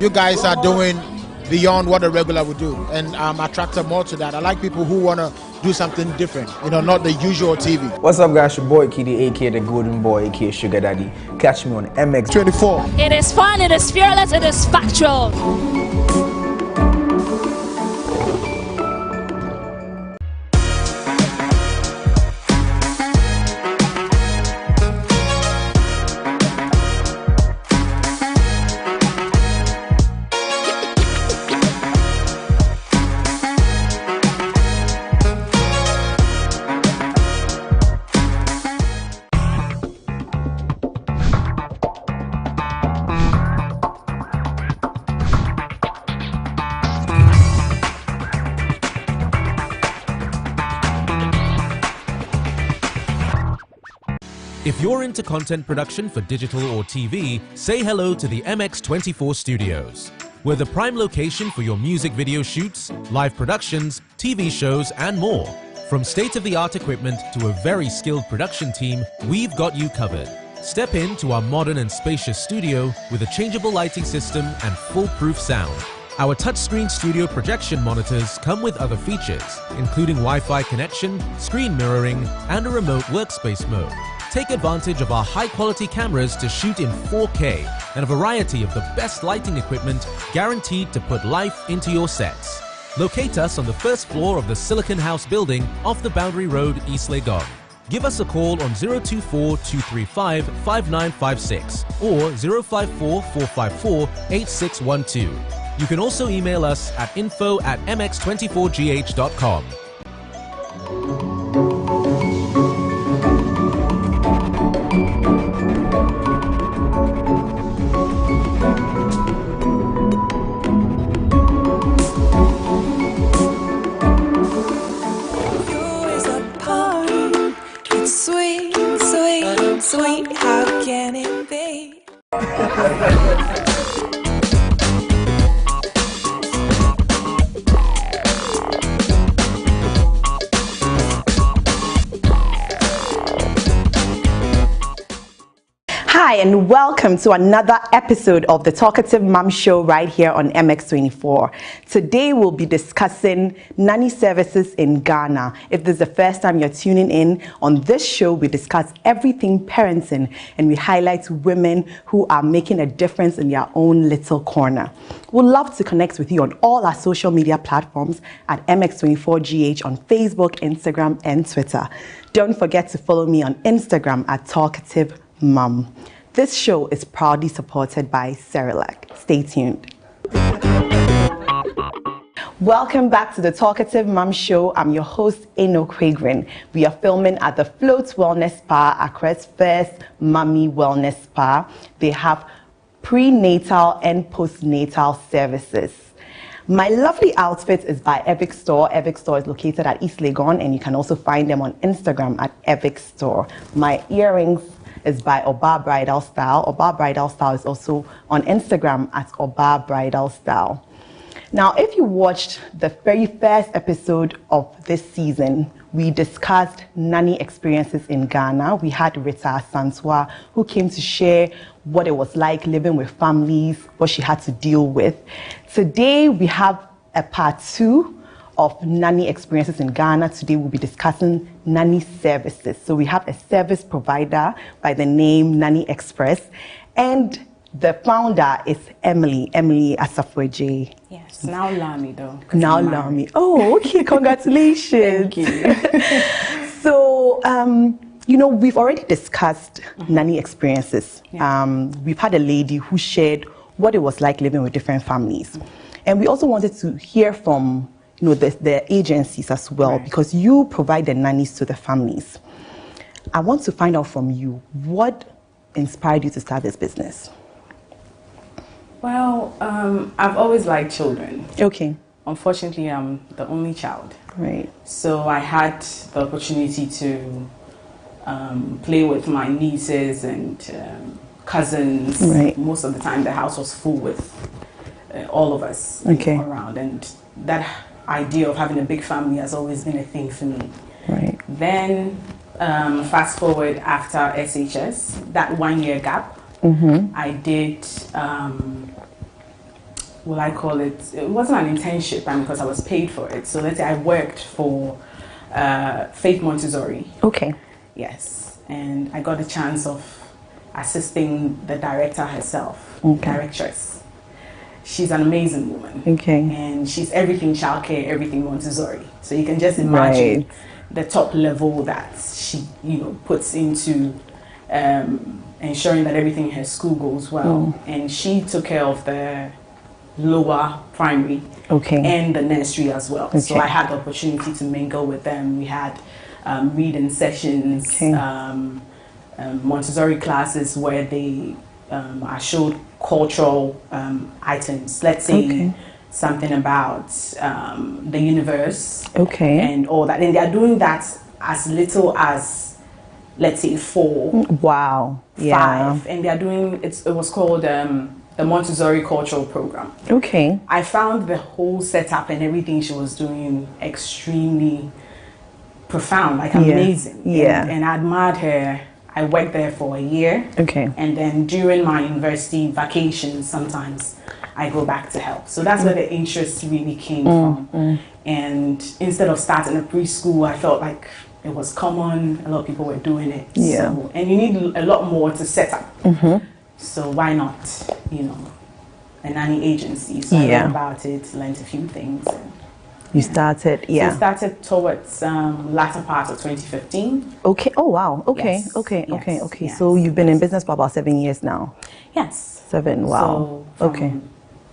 you guys are doing beyond what a regular would do, and I'm attracted more to that. I like people who want to do something different, you know, not the usual TV. What's up, guys? Your boy Kiddy, aka the Golden Boy, aka Sugar Daddy. Catch me on MX24. It is fun, it is fearless, it is factual. If you're into content production for digital or TV, say hello to the MX24 Studios. We're the prime location for your music video shoots, live productions, TV shows, and more. From state-of-the-art equipment to a very skilled production team, we've got you covered. Step into our modern and spacious studio with a changeable lighting system and foolproof sound. Our touchscreen studio projection monitors come with other features, including Wi-Fi connection, screen mirroring, and a remote workspace mode. Take advantage of our high-quality cameras to shoot in 4K and a variety of the best lighting equipment guaranteed to put life into your sets. Locate us on the first floor of the Silicon House building off the Boundary Road, East Legon. Give us a call on 024-235-5956 or 054-454-8612. You can also email us at info@mx24gh.com. Sweet, how can it be? Hi and welcome to another episode of the Talkative Mom Show right here on MX24. Today we'll be discussing nanny services in Ghana. If this is the first time you're tuning in, on this show we discuss everything parenting and we highlight women who are making a difference in their own little corner. We'd love to connect with you on all our social media platforms at MX24GH on Facebook, Instagram and Twitter. Don't forget to follow me on Instagram at Talkative Mom. This show is proudly supported by Cerelac. Stay tuned. Welcome back to the Talkative Mom Show. I'm your host, Eno Quagraine. We are filming at the Float Wellness Spa, Accra's first mommy wellness spa. They have prenatal and postnatal services. My lovely outfit is by Evic Store. Evic Store is located at East Legon, and you can also find them on Instagram at Evic Store. My earrings is by Oba Bridal Style. Oba Bridal Style is also on Instagram at Oba Bridal Style. Now, if you watched the very first episode of this season, we discussed nanny experiences in Ghana. We had Rita Sanswa, who came to share what it was like living with families, what she had to deal with. Today, we have a part 2 of nanny experiences in Ghana. Today we'll be discussing nanny services. So we have a service provider by the name Nanny Express, and the founder is Emily Asafweje. Yes, now Lami though. Now Lami. Oh, okay, congratulations. Thank you. So, you know, we've already discussed nanny experiences. Yeah. We've had a lady who shared what it was like living with different families. And we also wanted to hear from the agencies as well, right, because you provide the nannies to the families. I want to find out from you, what inspired you to start this business? Well, I've always liked children. Okay. Unfortunately, I'm the only child. Right. So I had the opportunity to play with my nieces and cousins. Right. Most of the time, the house was full with all of us around, and that idea of having a big family has always been a thing for me. Right. Then fast forward after SHS, that 1 year gap, I did will I call it? It wasn't an internship, because I was paid for it. So let's say I worked for Faith Montessori. Okay. Yes, and I got the chance of assisting the director herself, directress. She's an amazing woman. Okay. And she's everything childcare, everything Montessori. So you can just imagine the top level that she, puts into ensuring that everything in her school goes well. And she took care of the lower primary and the nursery as well. So I had the opportunity to mingle with them. We had reading sessions, Montessori classes where they I showed cultural items. Let's say something about the universe and all that. And they are doing that as little as, let's say, 4. Wow. 5. And they are doing, it was called the Montessori Cultural Program. Okay. I found the whole setup and everything she was doing extremely profound, like amazing. Yeah. And I admired her. I worked there for a year. Okay. And then during my university vacations, sometimes I go back to help. So that's where the interest really came from. And instead of starting a preschool, I felt like it was common. A lot of people were doing it. Yeah. So, and you need a lot more to set up. So why not, a nanny agency? So I learned about it, learned a few things. And, you started, So it started towards latter part of 2015. Okay. Oh wow. Okay. Yes. Okay. Yes. Okay. Okay. Yes. So you've been in business for about 7 years now. Yes. 7. Wow. So okay.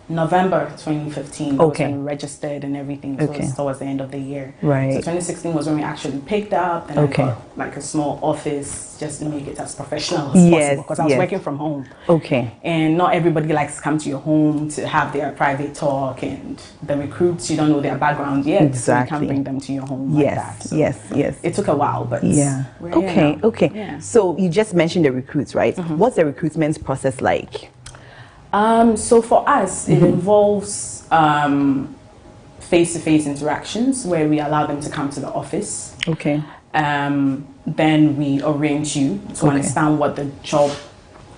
November 2015 was when we registered and everything. So it was towards the end of the year. Right. So 2016 was when we actually picked up and I got like a small office just to make it as professional as possible because I was working from home. Okay. And not everybody likes to come to your home to have their private talk, and the recruits, you don't know their background yet. Exactly. So you can't bring them to your home like that. So yes. it took a while, but Okay. Yeah. So you just mentioned the recruits, right? What's the recruitment process like? So for us, it involves face-to-face interactions where we allow them to come to the office. Okay. Then we arrange you to understand what the job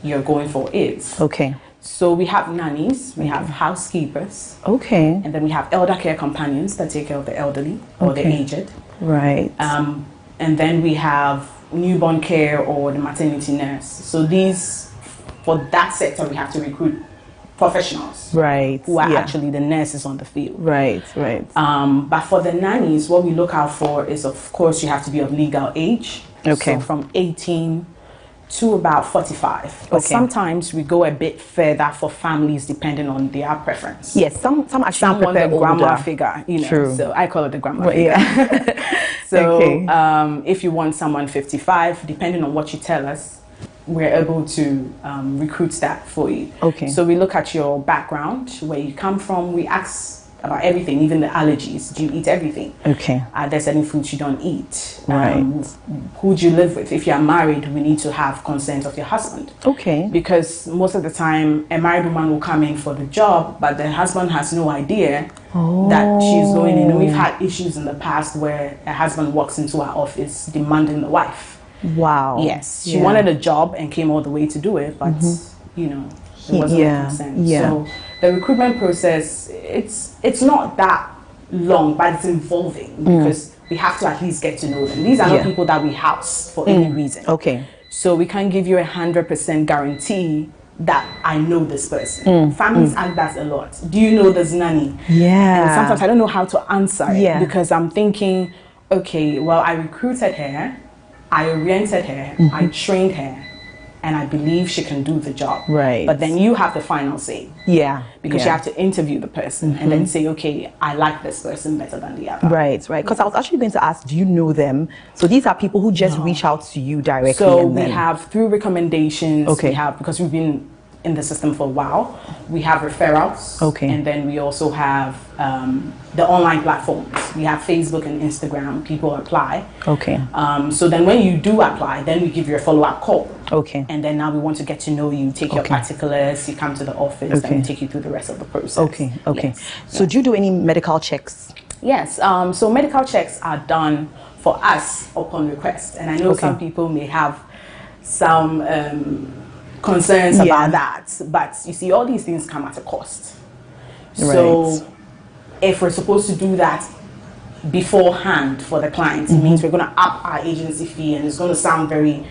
you're going for is. Okay. So we have nannies, we have housekeepers. Okay. And then we have elder care companions that take care of the elderly or the aged. Right. And then we have newborn care or the maternity nurse. So these, for that sector, we have to recruit professionals, right, who are actually the nurses on the field. Right. But for the nannies, what we look out for is, of course, you have to be of legal age. Okay. So from 18 to about 45. But sometimes we go a bit further for families depending on their preference. Yes, some actually want the grandma figure, True. So I call it the grandma figure. Yeah. So if you want someone 55, depending on what you tell us, we're able to recruit that for you. Okay. So we look at your background, where you come from. We ask about everything, even the allergies. Do you eat everything? Okay. Are there any foods you don't eat? Right. Who do you live with? If you are married, we need to have consent of your husband. Okay. Because most of the time, a married woman will come in for the job, but the husband has no idea that she's going in. And we've had issues in the past where a husband walks into our office demanding the wife. Wow. Yes, she wanted a job and came all the way to do it, but it wasn't consent. So the recruitment process, it's not that long, but it's involving because we have to at least get to know them. These are not people that we house for any reason. Okay. So we can't give you 100% guarantee that I know this person. Families ask that a lot. Do you know this nanny? Yeah. And sometimes I don't know how to answer it because I'm thinking, okay, well, I recruited her, I oriented her, I trained her, and I believe she can do the job. Right. But then you have the final say. Yeah. Because you have to interview the person and then say, okay, I like this person better than the other. Right. Because I was actually going to ask, do you know them? So these are people who just reach out to you directly. So we have, through recommendations, we have, because we've been in the system for a while, we have referrals. Okay. And then we also have the online platforms. We have Facebook and Instagram. People apply. Okay. So then when you do apply, then we give you a follow-up call. Okay. And then now we want to get to know you, take your particulars, you come to the office, and we take you through the rest of the process. Okay. Yes. So do you do any medical checks? Yes. So medical checks are done for us upon request. And I know some people may have some concerns about that, but you see, all these things come at a cost. So if we're supposed to do that beforehand for the client, it means we're going to up our agency fee, and it's going to sound very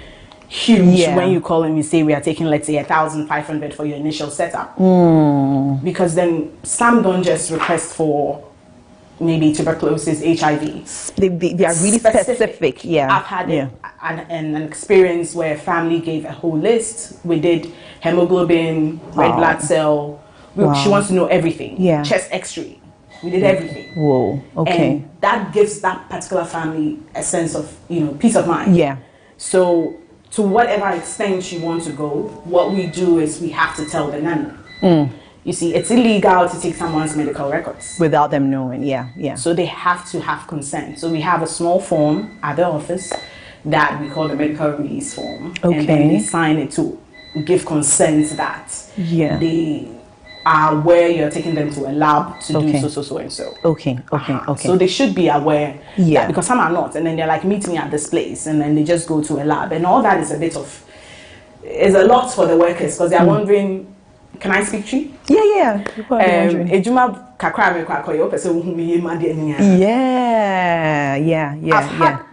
huge when you call and you say we are taking, let's say, 1,500 for your initial setup. Because then some don't just request for maybe tuberculosis, HIV. They are really specific. I've had an experience where a family gave a whole list. We did hemoglobin, red blood cell. She wants to know everything. Chest X-ray. We did everything. Whoa. Okay. And that gives that particular family a sense of, peace of mind. So to whatever extent you want to go, what we do is we have to tell the nanny. You see, it's illegal to take someone's medical records without them knowing. So they have to have consent. So we have a small form at the office that we call the medical release form. And then they sign it to give consent that they are aware you're taking them to a lab to do so and so. Okay. So they should be aware that, because some are not, and then they're like, meet me at this place, and then they just go to a lab, and all that is is a lot for the workers, because they're wondering, can I speak to you?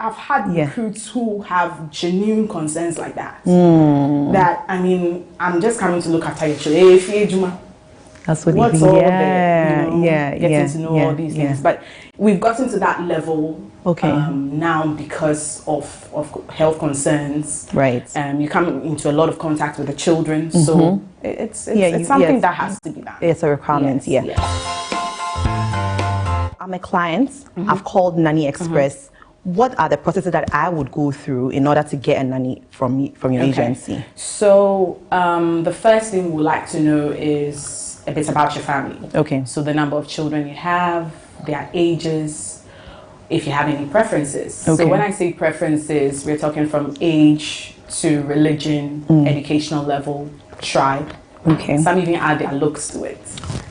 I've had recruits who have genuine concerns like that. That, I mean, I'm just coming to look after your children. That's what What's all getting to know all these things. But we've gotten to that level now because of health concerns. You come into a lot of contact with the children, so it's something that has to be done. It's a requirement. I'm a client. I've called Nanny Express. What are the processes that I would go through in order to get a nanny from your agency? So the first thing we'd like to know is a bit about your family. So the number of children you have, their ages, if you have any preferences. So when I say preferences, we're talking from age to religion, educational level, tribe. Some even add their looks to it.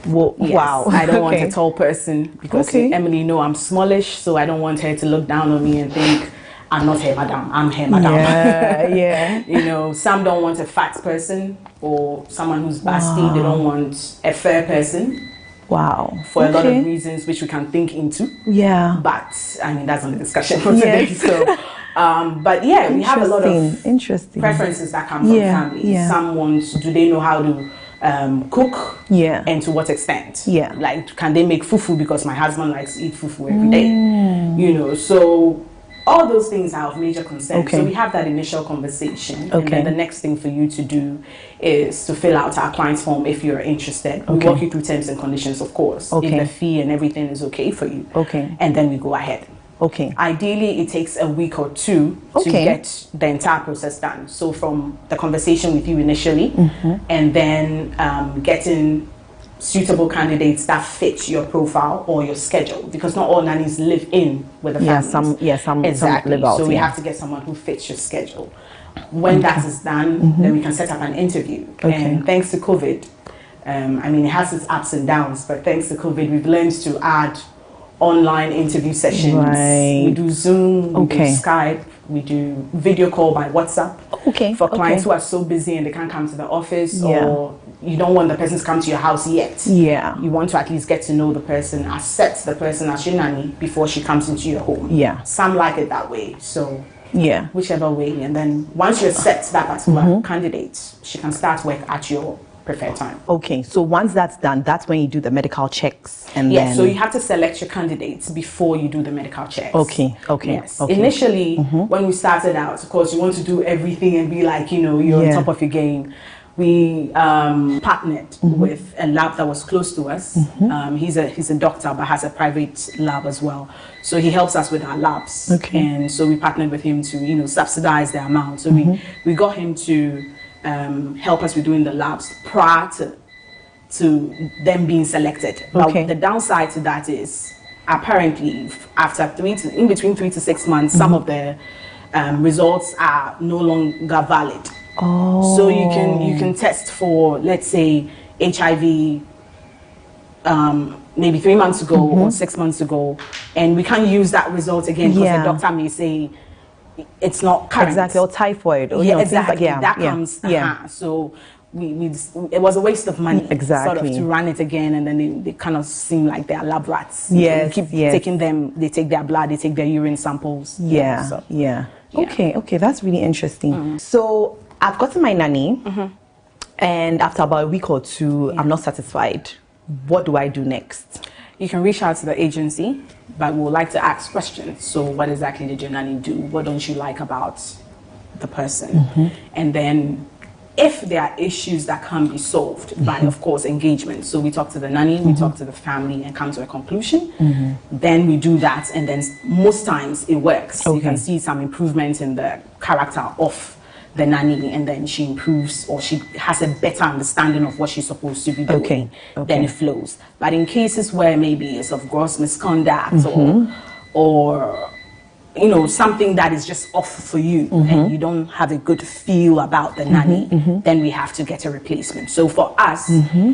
Wow. I don't want a tall person because Emily I'm smallish, so I don't want her to look down on me and think I'm not her madam, I'm her madam. Some don't want a fat person or someone who's busty. They don't want a fair person. For a lot of reasons which we can think into. But I mean, that's not the discussion for today. So but we have a lot of preferences that come from families. Some want, do they know how to cook? And to what extent? Like, can they make fufu because my husband likes to eat fufu every day? So all those things are of major concern. So we have that initial conversation. And then the next thing for you to do is to fill out our client's form if you're interested. We walk you through terms and conditions, of course. If the fee and everything is okay for you. And then we go ahead. Ideally, it takes a week or two to get the entire process done. So from the conversation with you initially, and then getting suitable candidates that fit your profile or your schedule, because not all nannies live in with the families. Some live out. So we have to get someone who fits your schedule. When that is done, then we can set up an interview. And thanks to COVID, I mean, it has its ups and downs, but thanks to COVID, we've learned to add online interview sessions. We do Zoom, we do Skype, we do video call by WhatsApp. For clients who are so busy and they can't come to the office, or you don't want the person to come to your house yet. You want to at least get to know the person, accept the person as your nanny before she comes into your home. Some like it that way. So whichever way. And then once you accept that particular candidate, she can start work at your preferred time. So once that's done, that's when you do the medical checks, and then so you have to select your candidates before you do the medical checks. Initially, when we started out, of course, you want to do everything and be like, you're on top of your game. We partnered with a lab that was close to us. He's a doctor but has a private lab as well. So he helps us with our labs. And so we partnered with him to subsidize the amount. So we got him to help us with doing the labs prior to them being selected. But the downside to that is, apparently, after in between 3 to 6 months, some of the results are no longer valid. So you can test for, let's say, HIV maybe 3 months ago or 6 months ago, and we can't use that result again because the doctor may say it's not current. Or typhoid. Or, exactly. That comes. So it was a waste of money, sort of, to run it again, and then they kind of seem like they are lab rats. Yes, you keep taking them, they take their blood, they take their urine samples. Yeah. Okay, that's really interesting. So I've gotten my nanny, and after about a week or two, I'm not satisfied. What do I do next? You can reach out to the agency, but we would like to ask questions. So what exactly did your nanny do? What don't you like about the person? And then if there are issues that can be solved by, of course, engagement. So we talk to the nanny, we talk to the family and come to a conclusion. Then we do that, and then most times it works. You can see some improvement in the character of the nanny, and then she improves, or she has a better understanding of what she's supposed to be doing. Then it flows. But in cases where maybe it's of gross misconduct or you know, something that is just off for you and you don't have a good feel about the nanny, then we have to get a replacement. So for us,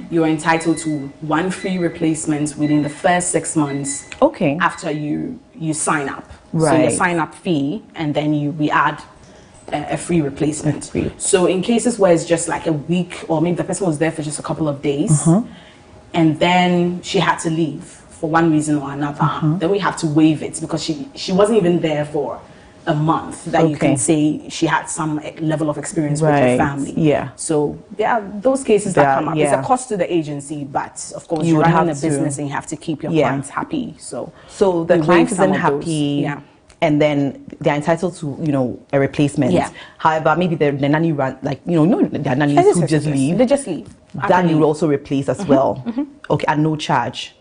you're entitled to 1 free replacement within the first 6 months after you sign up. So your sign up fee, and then we add a free replacement. So in cases where it's just like a week, or maybe the person was there for just a couple of days and then she had to leave for one reason or another, then we have to waive it, because she wasn't even there for a month that you can say she had some level of experience with her family. So there are those cases that come up. It's a cost to the agency, but of course you're running a business and you have to keep your clients happy. So the client isn't happy, and then they're entitled to, you know, a replacement. However, maybe the nanny run, like, you know, the nannies who just leave. They just leave. That you will also replace as well. Okay, at no charge.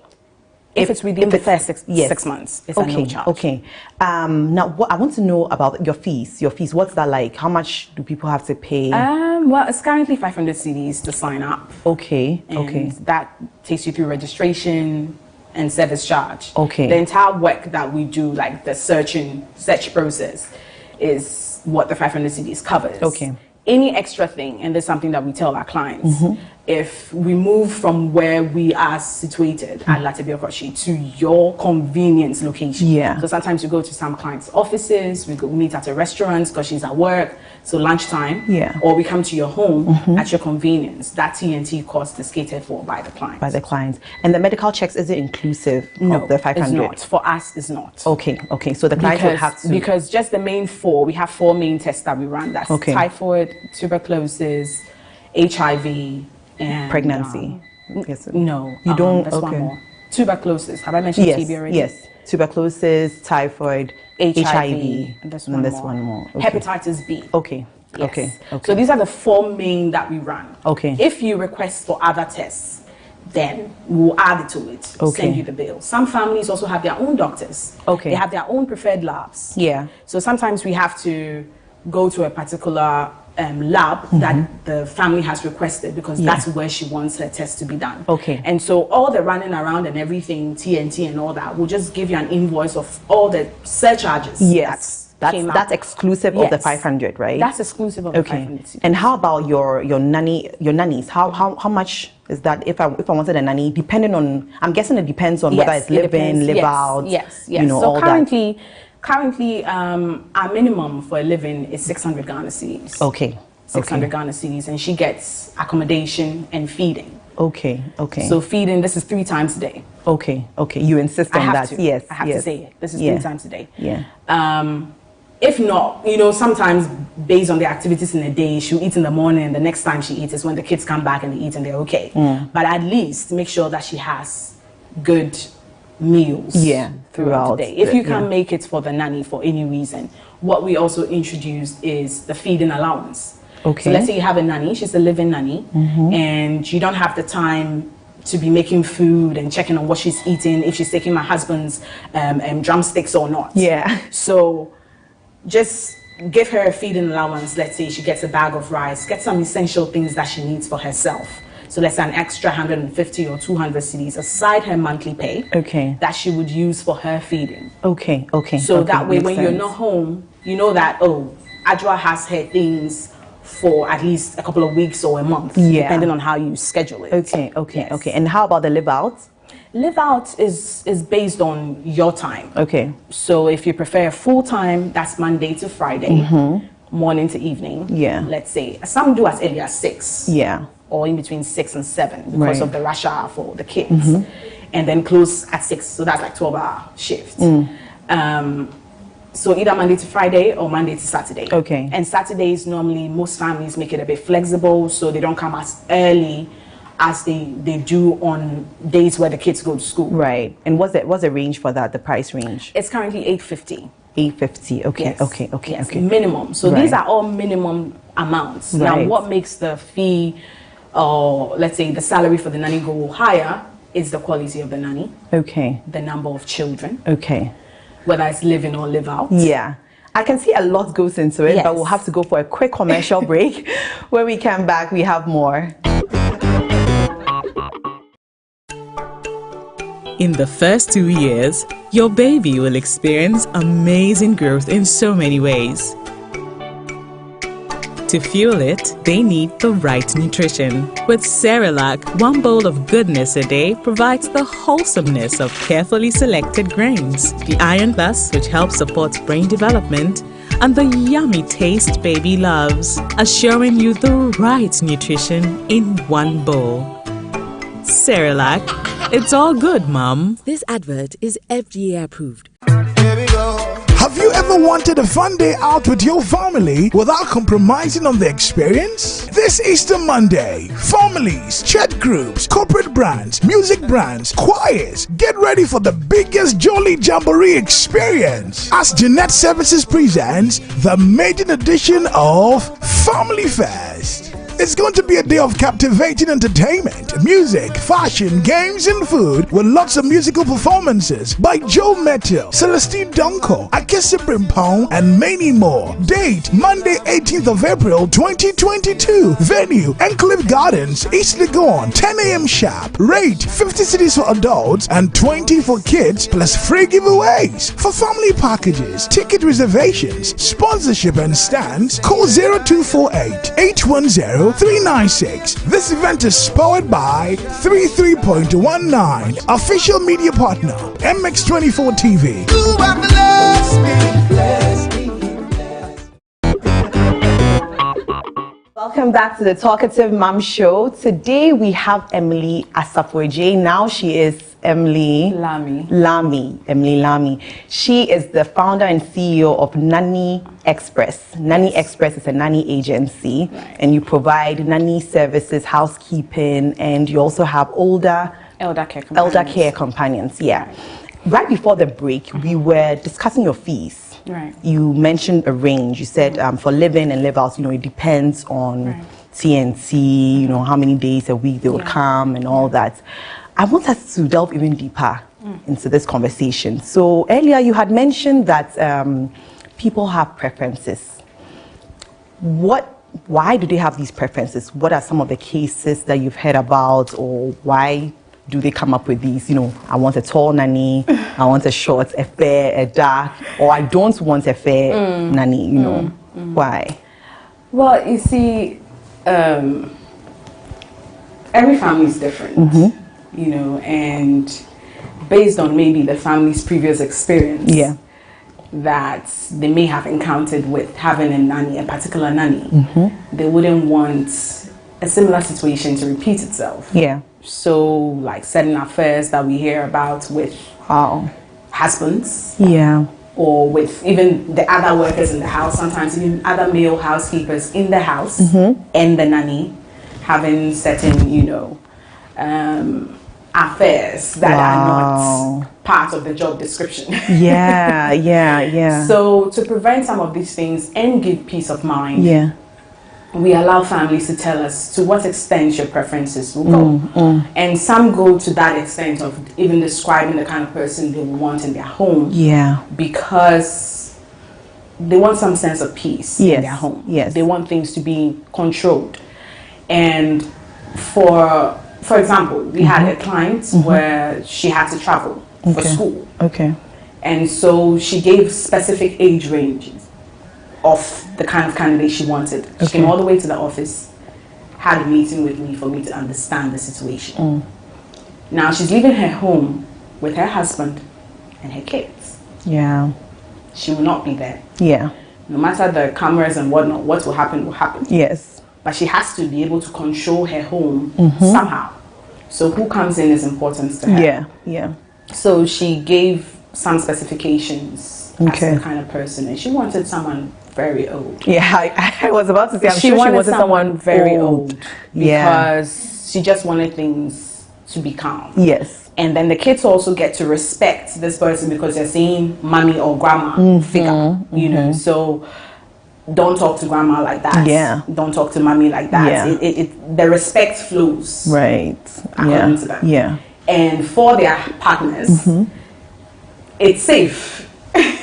If it's within the first 6 months, it's at no charge. Now, what I want to know about your fees. What's that like? How much do people have to pay? Well, it's currently 500 cedis to sign up. And that takes you through registration and service charge. The entire work that we do, like the search process, is what the 500 cedis covers. Any extra thing, and there's something that we tell our clients, if we move from where we are situated at Latibiokoshi to your convenience location. So sometimes we go to some clients' offices, we meet at a restaurant because she's at work, so lunchtime, or we come to your home at your convenience. That T&T cost is catered for by the clients. And the medical checks, is it inclusive of the 500? It's not. For us, it's not. So the clients would have to... Because just the main 4, we have 4 main tests that we run. That's typhoid, tuberculosis, HIV, and... Pregnancy. No. You don't... There's one more. Tuberculosis. Have I mentioned TB already? Yes. Tuberculosis, typhoid, HIV. And there's one more. Hepatitis B. So these are the 4 main that we run. If you request for other tests, then we'll add it to it, send you the bill. Some families also have their own doctors. They have their own preferred labs. So sometimes we have to go to a particular lab that the family has requested, because that's where she wants her test to be done. And so all the running around and everything, TNT and all that, we'll just give you an invoice of all the surcharges. That's exclusive of the 500, right? That's exclusive of the 500. And how about your nannies? How much is that if I wanted a nanny? Depending on, I'm guessing it depends on whether it's live in, live out. You know, so all currently, our minimum for a living is 600 Ghana cedis. 600 Ghana cedis, and she gets accommodation and feeding. So feeding, this is 3 times a day. You insist on that. Yes, I have to say it. This is 3 times a day. If not, you know, sometimes based on the activities in the day, she'll eat in the morning, and the next time she eats is when the kids come back and they eat and they're okay. But at least make sure that she has good meals throughout the day. If you can't make it for the nanny for any reason, what we also introduce is the feeding allowance. So let's say you have a nanny, she's a living nanny, and you don't have the time to be making food and checking on what she's eating, if she's taking my husband's drumsticks or not. So just give her a feeding allowance. Let's say she gets a bag of rice, get some essential things that she needs for herself. So let's say an extra 150 or 200 cedis aside her monthly pay that she would use for her feeding. So that way, when you're not home, you know that, oh, Adjoa has her things for at least a couple of weeks or a month, depending on how you schedule it. And how about the live out? Live out is based on your time. So if you prefer full time, that's Monday to Friday. morning to evening. Yeah. Let's say some do as early as 6. Yeah. Or in between 6 and 7 because Right. of the rush hour for the kids, and then close at 6. So that's like 12-hour shifts. So either Monday to Friday or Monday to Saturday. Okay. And Saturdays normally most families make it a bit flexible, so they don't come as early as they do on days where the kids go to school. Right. And what's the range for that? The price range? It's currently $850. $850. Okay. Yes. Okay. Yes, Okay. minimum. So Right. these are all minimum amounts. Now, Right. what makes the fee, or let's say the salary for the nanny go higher, is the quality of the nanny, Okay. the number of children, Okay. whether it's live in or live out. Yeah. I can see a lot goes into it, Yes. but we'll have to go for a quick commercial break. When we come back, we have more. In the first 2 years, your baby will experience amazing growth in so many ways. To fuel it, they need the right nutrition. With Cerelac, one bowl of goodness a day provides the wholesomeness of carefully selected grains, the Iron Plus, which helps support brain development, and the yummy taste baby loves, assuring you the right nutrition in one bowl. Cerelac, it's all good, Mom. This advert is FDA approved. Have you ever wanted a fun day out with your family without compromising on the experience? This Easter Monday, families, church groups, corporate brands, music brands, choirs, get ready for the biggest Jolly Jamboree experience as Jeanette Services presents the maiden edition of Family Fest. It's going to be a day of captivating entertainment, music, fashion, games, and food with lots of musical performances by Joe Mettil, Celestine Donko, Akese Brimpong, and many more. Date Monday, 18th of April 2022. Venue Enclave Gardens, East Legon, 10 a.m. sharp. Rate 50 cedis for adults and 20 for kids, plus free giveaways. For family packages, ticket reservations, sponsorship, and stands, call 0248 810 396. This event is powered by 33.19, official media partner, MX24 TV. Welcome back to the Talkative Mom Show. Today we have Emily Asafo-J. Now she is Emily Emily Lamy. She is the founder and CEO of Nanny Express. Nanny Express is a nanny agency, and you provide nanny services, housekeeping, and you also have elder care companions. Yeah. Right before the break, we were discussing your fees. Right. You mentioned a range. You said for live-in and live-out, it depends on TNC, how many days a week they would come and all that. I want us to delve even deeper into this conversation. So earlier you had mentioned that people have preferences. Why do they have these preferences? What are some of the cases that you've heard about, or why do they come up with these? I want a tall nanny, I want a short, a fair, a dark, or I don't want a fair nanny, Why? Well, you see, every family is different, and based on maybe the family's previous experience that they may have encountered with having a particular nanny, they wouldn't want a similar situation to repeat itself. Yeah. So, like certain affairs that we hear about with husbands. Yeah. Or with even the other workers in the house, sometimes even other male housekeepers in the house and the nanny having certain, affairs that are not part of the job description. Yeah. So to prevent some of these things and give peace of mind, we allow families to tell us to what extent your preferences will go. And some go to that extent of even describing the kind of person they want in their home. Because they want some sense of peace in their home. They want things to be controlled. And for example, we had a client where she had to travel for school. And so she gave specific age ranges of the kind of candidate she wanted. She came all the way to the office, had a meeting with me for me to understand the situation. Now she's leaving her home with her husband and her kids. She will not be there. no matter the cameras and whatnot, what will happen will happen. Yes. But she has to be able to control her home somehow. So who comes in is important to her. Yeah, yeah. So she gave some specifications as the kind of person, and she wanted someone very old. Yeah, I was about to say, she wanted someone very old because she just wanted things to be calm. Yes. And then the kids also get to respect this person because they're seeing mommy or grandma figure, you know. So don't talk to grandma like that. Yeah. Don't talk to mommy like that. Yeah. The respect flows. Right. According to them. Yeah. And for their partners, it's safe.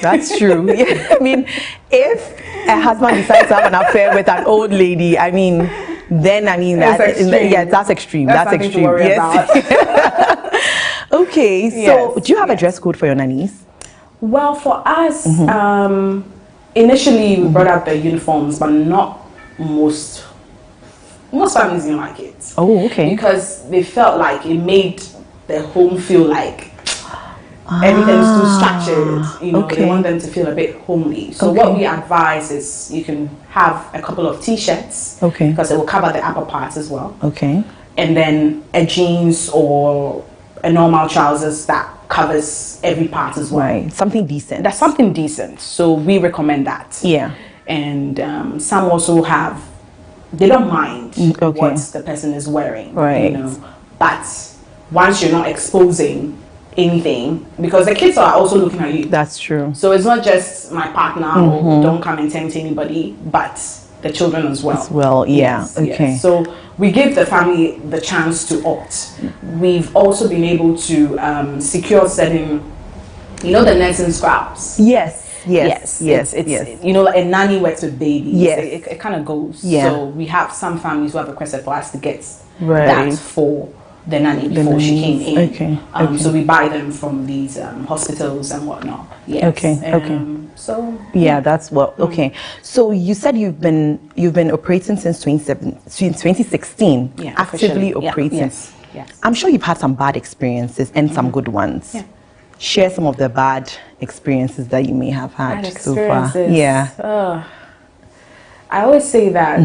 That's true. Yeah. I mean, if a husband decides to have an affair with an old lady, I mean, then that's extreme. That's extreme. Yes. Okay. So, do you have a dress code for your nannies? Well, for us, initially we brought out the uniforms, but not most families didn't like it. Oh, okay. Because they felt like it made the home feel like everything's too structured. You know, they want them to feel a bit homely. So what we advise is you can have a couple of t-shirts. Okay. Because it will cover the upper parts as well. Okay. And then a jeans or a normal trousers that covers every part as well. Right. Something decent. That's something decent. So we recommend that. Yeah. And some also have, they don't mind what the person is wearing. Right. You know, but once you're not exposing anything, because the kids are also looking at you. That's true. So it's not just my partner or don't come and tempt anybody, but the children as well. As well, yeah. Yes, okay. Yes. So we give the family the chance to opt. We've also been able to secure certain, you know, the nursing scraps. Yes. Yes. It's you know, like a nanny works with babies. Yes. It kind of goes. Yeah. So we have some families who have requested for us to get Right. that for the nanny before she came in. Okay. So we buy them from these hospitals and whatnot. Yes. Okay. So yeah, that's what. Okay. So you said you've been operating since 2016. Yeah, actively officially. operating. Yeah. Yes. I'm sure you've had some bad experiences and some good ones. Yeah. Share some of the bad experiences that you may have had so far. Experiences. Yeah. I always say that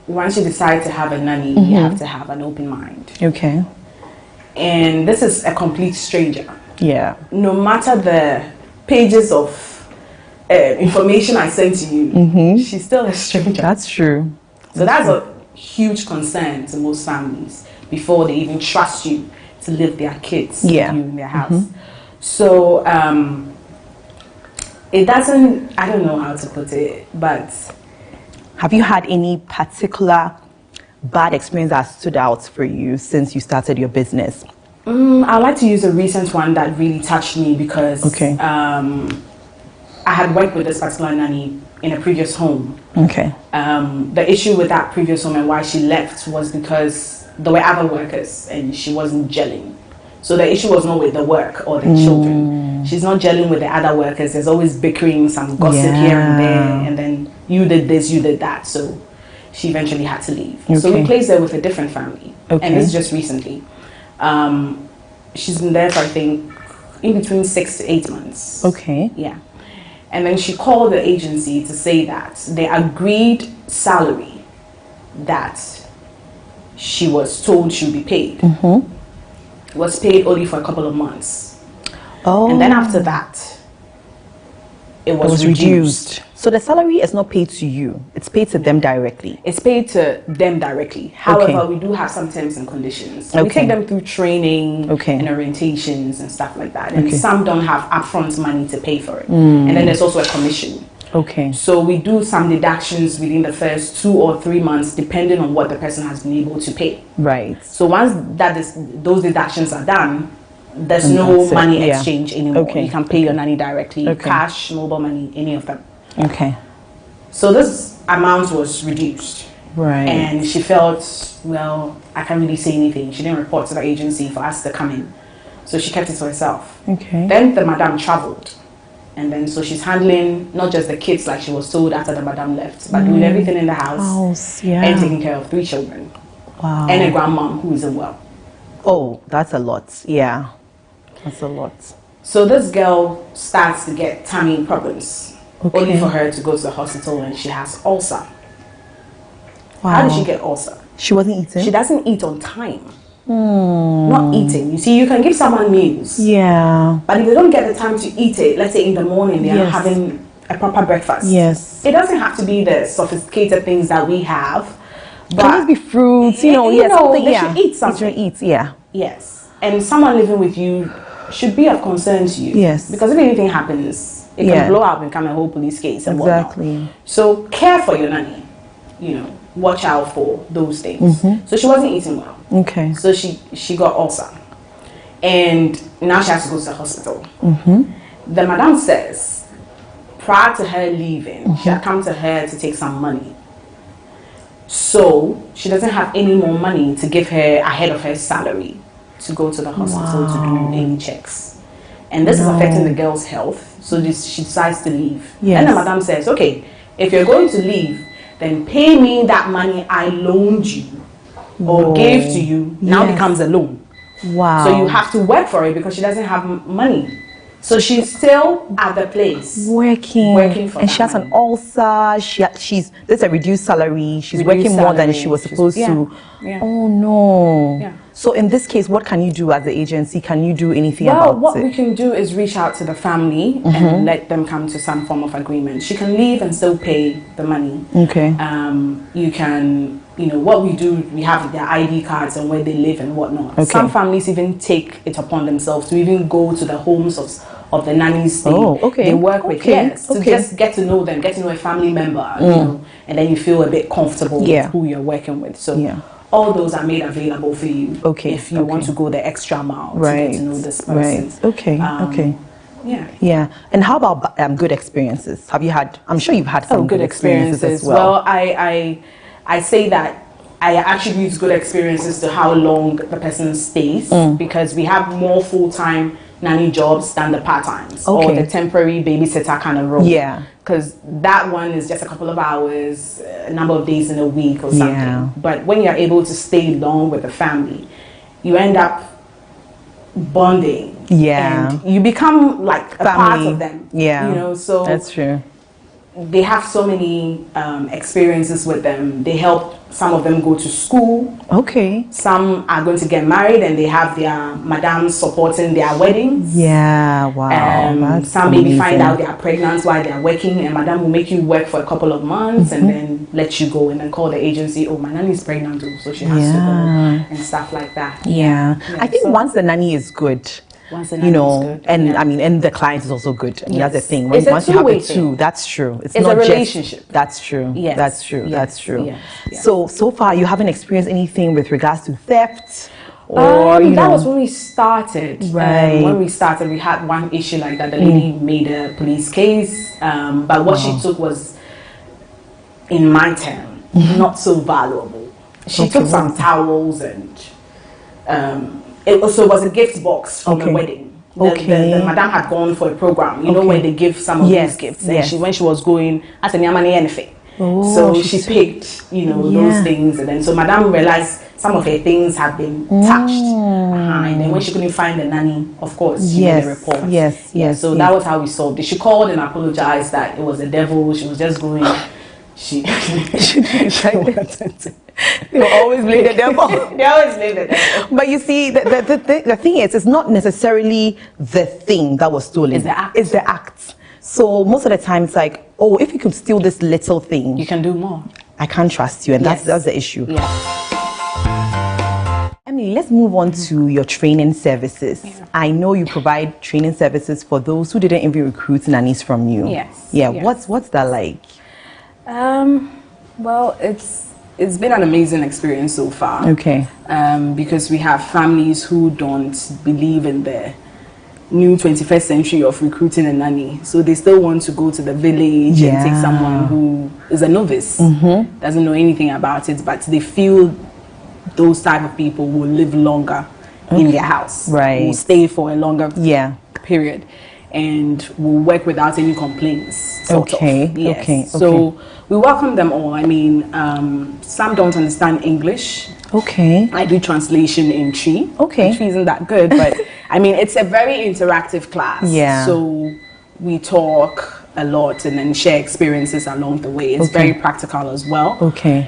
once you decide to have a nanny, you have to have an open mind. Okay. And this is a complete stranger. Yeah. No matter the pages of information I send to you, she's still a stranger. That's true. So that's a huge concern to most families before they even trust you to leave their kids with you in their house. So it doesn't, I don't know how to put it, but have you had any particular bad experience that stood out for you since you started your business? I'd like to use a recent one that really touched me because I had worked with this particular nanny in a previous home. Okay. The issue with that previous home and why she left was because there were other workers and she wasn't gelling. So the issue was not with the work or the children. She's not gelling with the other workers. There's always bickering, some gossip here and there, and then you did this, you did that. So she eventually had to leave. So we placed her with a different family. And this is just recently. She's been there for, I think, in between 6 to 8 months. Okay. Yeah. And then she called the agency to say that the agreed salary that she was told she would be paid was paid only for a couple of months. Oh. And then after that, it was reduced. So the salary is not paid to you, it's paid to them directly. It's paid to them directly. However, we do have some terms and conditions. We take them through training and orientations and stuff like that. And some don't have upfront money to pay for it. And then there's also a commission. Okay. So we do some deductions within the first 2 or 3 months, depending on what the person has been able to pay. Right. So once those deductions are done, there's no money exchange anymore. You can pay your nanny directly, cash, mobile money, any of them. Okay. So this amount was reduced. Right. And she felt, well, I can't really say anything. She didn't report to the agency for us to come in. So she kept it to herself. Okay. Then the madam traveled. And then so she's handling not just the kids like she was told after the madam left, but doing everything in the house and taking care of 3 children. Wow. And a grandmom who isn't well. Oh, that's a lot. Yeah. That's a lot. So this girl starts to get tummy problems. only for her to go to the hospital and she has ulcer. Wow. How did she get ulcer? She wasn't eating? She doesn't eat on time. Not eating. You see, you can give someone meals. Yeah. But if they don't get the time to eat it, let's say in the morning, they are having a proper breakfast. Yes. It doesn't have to be the sophisticated things that we have. But it must be fruits, they should eat something. Yes. And someone living with you should be of concern to you. Yes. Because if anything happens, it can blow up and become a whole police case and exactly. whatnot. So care for your nanny. Watch out for those things. So she wasn't eating well. Okay. So she got ulcer. And now she has to go to the hospital. The madam says, prior to her leaving, she had come to her to take some money. So she doesn't have any more money to give her ahead of her salary to go to the hospital to do any checks. And this is affecting the girl's health. So she decides to leave. And the madam says, okay, if you're going to leave, then pay me that money I loaned you or gave to you. Now becomes a loan. Wow. So you have to work for it because she doesn't have money. So she's still at the place working for and she has an ulcer. She's there's a reduced salary. She's working more than she was supposed to. Oh no. Yeah. So in this case, what can you do as the agency? Can you do anything about it? Well, what we can do is reach out to the family and let them come to some form of agreement. She can leave and still pay the money. Okay. You can, what we do, we have their ID cards and where they live and whatnot. Okay. Some families even take it upon themselves to even go to the homes of the nannies they work with. Yes, to just get to know them, get to know a family member, and then you feel a bit comfortable with who you're working with. So all those are made available for you if you want to go the extra mile to get to know this person. Right. Okay. Okay. Yeah. And how about good experiences? Have you had? I'm sure you've had some good experiences as well. Well, I say that I attribute good experiences to how long the person stays because we have more full-time nanny jobs than the part-times or the temporary babysitter kind of role. Yeah. Because that one is just a couple of hours, a number of days in a week or something. Yeah. But when you're able to stay long with the family, you end up bonding. Yeah. And you become like a part of them. Yeah. So that's true. They have so many experiences with them. They help some of them go to school. Okay. Some are going to get married and they have their madams supporting their weddings. Yeah, wow. Some maybe find out they are pregnant while they are working and madam will make you work for a couple of months and then let you go and then call the agency, oh, my nanny is pregnant too, so she has to go and stuff like that. Yeah. I think once the nanny is good, good. And I mean, and the client is also good. I mean, that's the thing. It's once you have the thing. two, that's true. It's not a relationship. That's true. Yes. That's true. Yes. That's true. Yes. So far, you haven't experienced anything with regards to theft, or that was when we started. Right. When we started, we had one issue like that. The lady made a police case, but what she took was, in my term, not so valuable. She took some towels and. It also was a gift box from a wedding. The madam had gone for a program, where they give some of these gifts. And when she was going, I said, anything. So she picked, those things. And then so madam realized some of her things had been touched. And then when she couldn't find the nanny, of course, she made a report. Yes. So that was how we solved it. She called and apologized that it was a devil. She was just going. They always blame the devil. They always blame the devil. But you see, the thing is, it's not necessarily the thing that was stolen. It's the act. It's the act. So most of the time, it's like, oh, if you could steal this little thing, you can do more. I can't trust you, and that's the issue. Yeah. Emily, let's move on to your training services. Yeah. I know you provide training services for those who didn't even recruit nannies from you. Yes. Yeah. Yes. What's that like? Well, it's been an amazing experience so far. Okay. Because we have families who don't believe in the new 21st century of recruiting a nanny. So they still want to go to the village and take someone who is a novice, doesn't know anything about it, but they feel those type of people will live longer in their house. Right. Will stay for a longer period. And will work without any complaints. Sort of. Yes. Okay. So we welcome them all. I mean, some don't understand English. Okay. I do translation in Tree. Okay. Tree isn't that good, but I mean, it's a very interactive class. Yeah. So we talk. a lot and then share experiences along the way. It's very practical as well. Okay.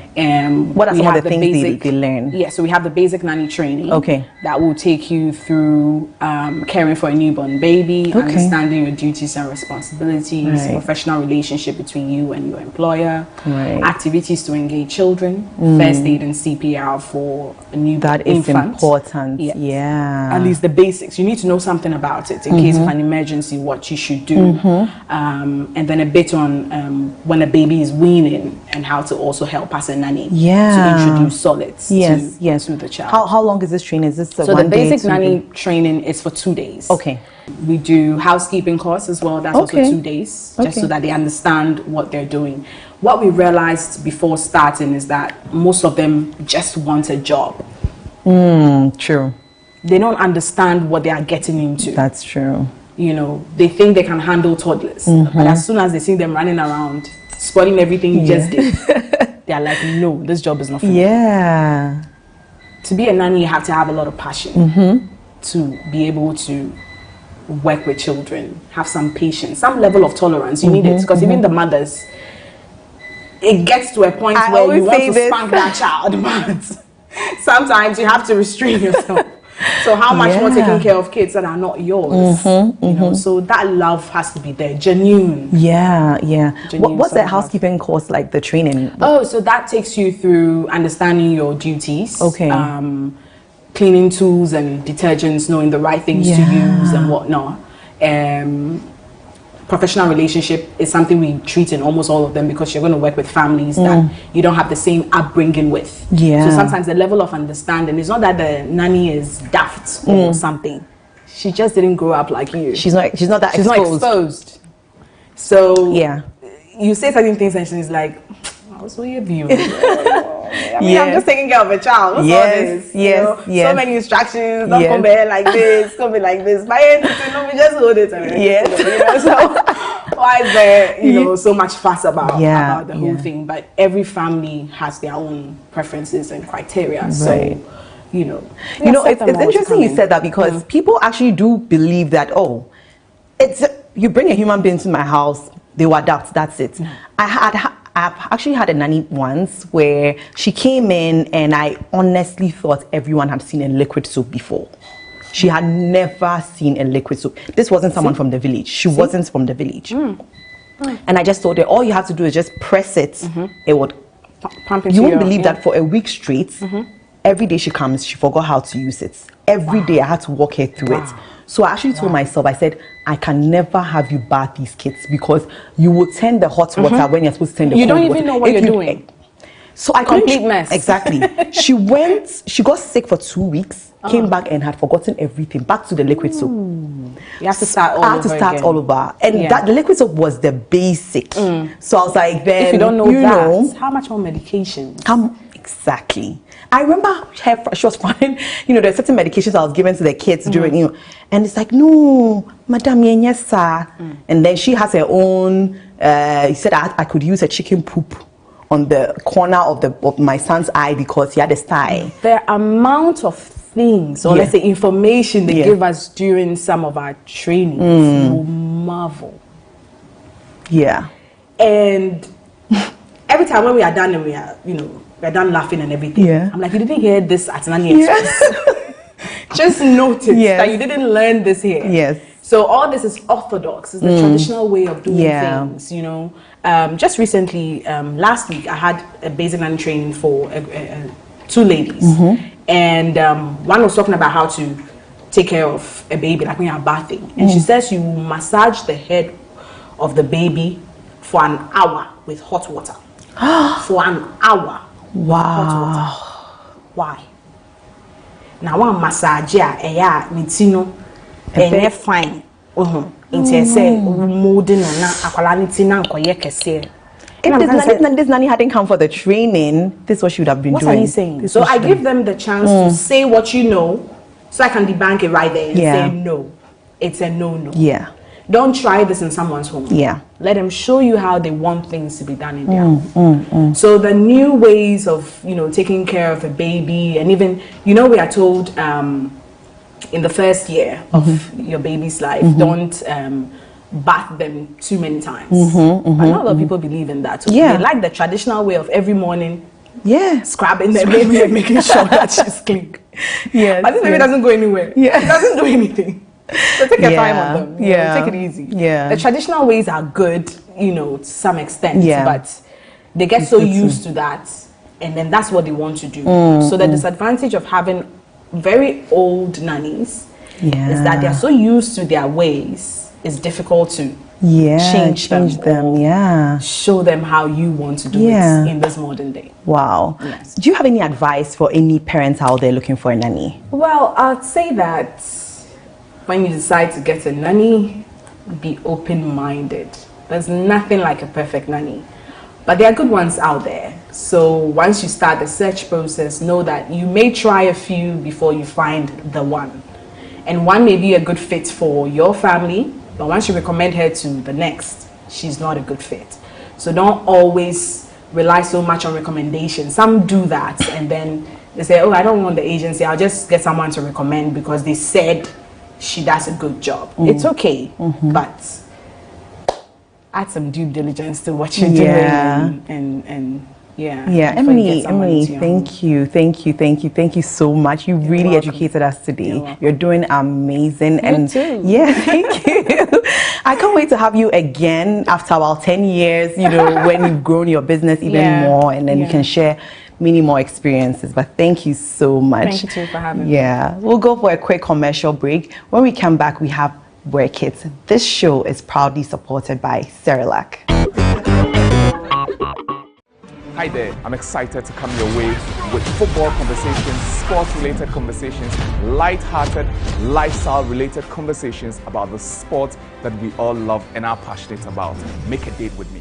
What are some of the things they learn? Yeah, so we have the basic nanny training. Okay. That will take you through caring for a newborn baby, understanding your duties and responsibilities, professional relationship between you and your employer, activities to engage children, first aid and CPR for a newborn That is infant. important. Yeah. At least the basics. You need to know something about it in case of an emergency, what you should do. And then a bit on when a baby is weaning and how to also help as a nanny to introduce solids to the child. How long is this training? Is this so the basic nanny training is for 2 days. Okay. We do housekeeping course as well. That's also 2 days, just so that they understand what they're doing. What we realized before starting is that most of them just want a job. True. They don't understand what they are getting into. That's true. You know, they think they can handle toddlers, but as soon as they see them running around, spoiling everything you just did, they are like, no, this job is not for me. Yeah. To be a nanny, you have to have a lot of passion to be able to work with children, have some patience, some level of tolerance. You need it, because even the mothers, it gets to a point where you want to spank that child, but sometimes you have to restrain yourself. So how much more taking care of kids that are not yours? You know, so that love has to be there, genuine. Genuine. What's that housekeeping course like? The training? Oh, so that takes you through understanding your duties. Cleaning tools and detergents, knowing the right things to use and whatnot. Professional relationship is something we treat in almost all of them, because you're going to work with families that you don't have the same upbringing with. So sometimes the level of understanding, it's not that the nanny is daft or something. She just didn't grow up like you. She's not that She's exposed. not exposed. So you say certain things and she's like, what's your view? I mean, I'm just taking care of a child. What's all this? So many instructions. Don't come here like this. Come here like this. My entity, no, we just hold it. You know, so why is there, you know, so much fuss about the whole thing? But every family has their own preferences and criteria. So, you know, it's interesting you said that, because people actually do believe that, you bring a human being to my house, they will adapt. That's it. I've actually had a nanny once where she came in and I honestly thought everyone had seen a liquid soap before. She had never seen a liquid soap. This wasn't someone from the village. She wasn't from the village. And I just told her, all you have to do is just press it. It would pump into you won't believe that for a week straight, every day she comes, she forgot how to use it. Every day I had to walk her through it. So I actually told myself, I said, I can never have you bath these kids, because you will turn the hot water when you're supposed to turn the cold water. You don't even know what you're doing. So I complete mess. Exactly. She got sick for 2 weeks, came back and had forgotten everything, back to the liquid soap. You have to start all over. I had to start all over. And that the liquid soap was the basic. So I was like, then, if you don't know that, how much more medication? Exactly. I remember she was fine. You know, there's certain medications I was given to the kids during, you know, and it's like, no, madam, yes, sir. And then she has her own, he said I could use a chicken poop on the corner of my son's eye because he had a sty. The amount of things, or let's say information they give us during some of our trainings, you will marvel. And every time when we are done and we are, you know, we're done laughing and everything. I'm like, you didn't hear this at Nanny Express. Just notice that you didn't learn this here. So all this is orthodox. It's the traditional way of doing things, you know. Just recently, last week, I had a basic nanny training for 2 ladies. And one was talking about how to take care of a baby, like when you're bathing. And she says you massage the head of the baby for an hour with hot water. For an hour. Wow. Why? Now one massage nitino fine. Inte say molding na akwala na nkoye kese. If this nanny hadn't come for the training, this is what she would have been doing. What are you saying? So I give them the chance to say what you know, so I can debunk it right there and say no. It's a no-no. Don't try this in someone's home. Let them show you how they want things to be done in their home. So the new ways of, you know, taking care of a baby, and even, you know, we are told in the first year of your baby's life, don't bath them too many times. But not a lot of people believe in that. So they like the traditional way of every morning scrubbing the baby and making sure that she's clean. But this baby doesn't go anywhere. It doesn't do anything. So take your time on them. You know, take it easy. The traditional ways are good, you know, to some extent, but they get so used to that, and then that's what they want to do. So the disadvantage of having very old nannies is that they're so used to their ways, it's difficult to change them, show them how you want to do it in this modern day. Wow. Yes. Do you have any advice for any parents out there looking for a nanny? Well, I'd say that when you decide to get a nanny, be open-minded. There's nothing like a perfect nanny, but there are good ones out there. So once you start the search process, know that you may try a few before you find the one. And one may be a good fit for your family, but once you recommend her to the next, she's not a good fit. So don't always rely so much on recommendations. Some do that and then they say, oh, I don't want the agency, I'll just get someone to recommend because they said she does a good job. It's okay, but add some due diligence to what you're doing and Emily, thank you so much. You really educated us today. You're doing amazing. Me too. Thank you. I can't wait to have you again after about 10 years, you know, when you've grown your business even more, and then you can share many more experiences. But thank you so much. Thank you too for having me. We'll go for a quick commercial break. When we come back, we have Work It. This show is proudly supported by Cerelac. Hi there, I'm excited to come your way with football conversations, sports-related conversations, light-hearted, lifestyle-related conversations about the sport that we all love and are passionate about. Make a date with me.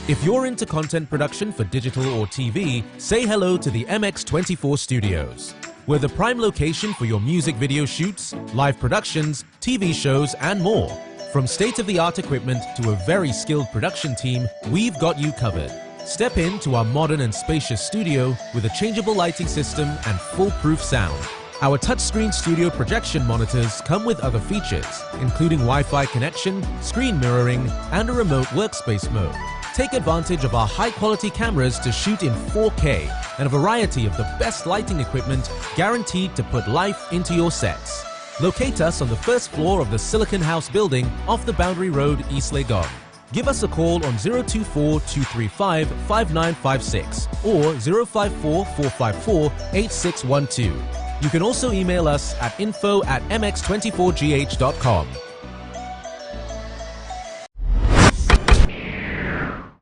If you're into content production for digital or TV, say hello to the MX24 Studios. We're the prime location for your music video shoots, live productions, TV shows, and more. From state-of-the-art equipment to a very skilled production team, we've got you covered. Step into our modern and spacious studio with a changeable lighting system and foolproof sound. Our touchscreen studio projection monitors come with other features, including Wi-Fi connection, screen mirroring, and a remote workspace mode. Take advantage of our high-quality cameras to shoot in 4K and a variety of the best lighting equipment guaranteed to put life into your sets. Locate us on the first floor of the Silicon House building off the Boundary Road, East Legon. Give us a call on 024-235-5956 or 054-454-8612. You can also email us at info@mx24gh.com.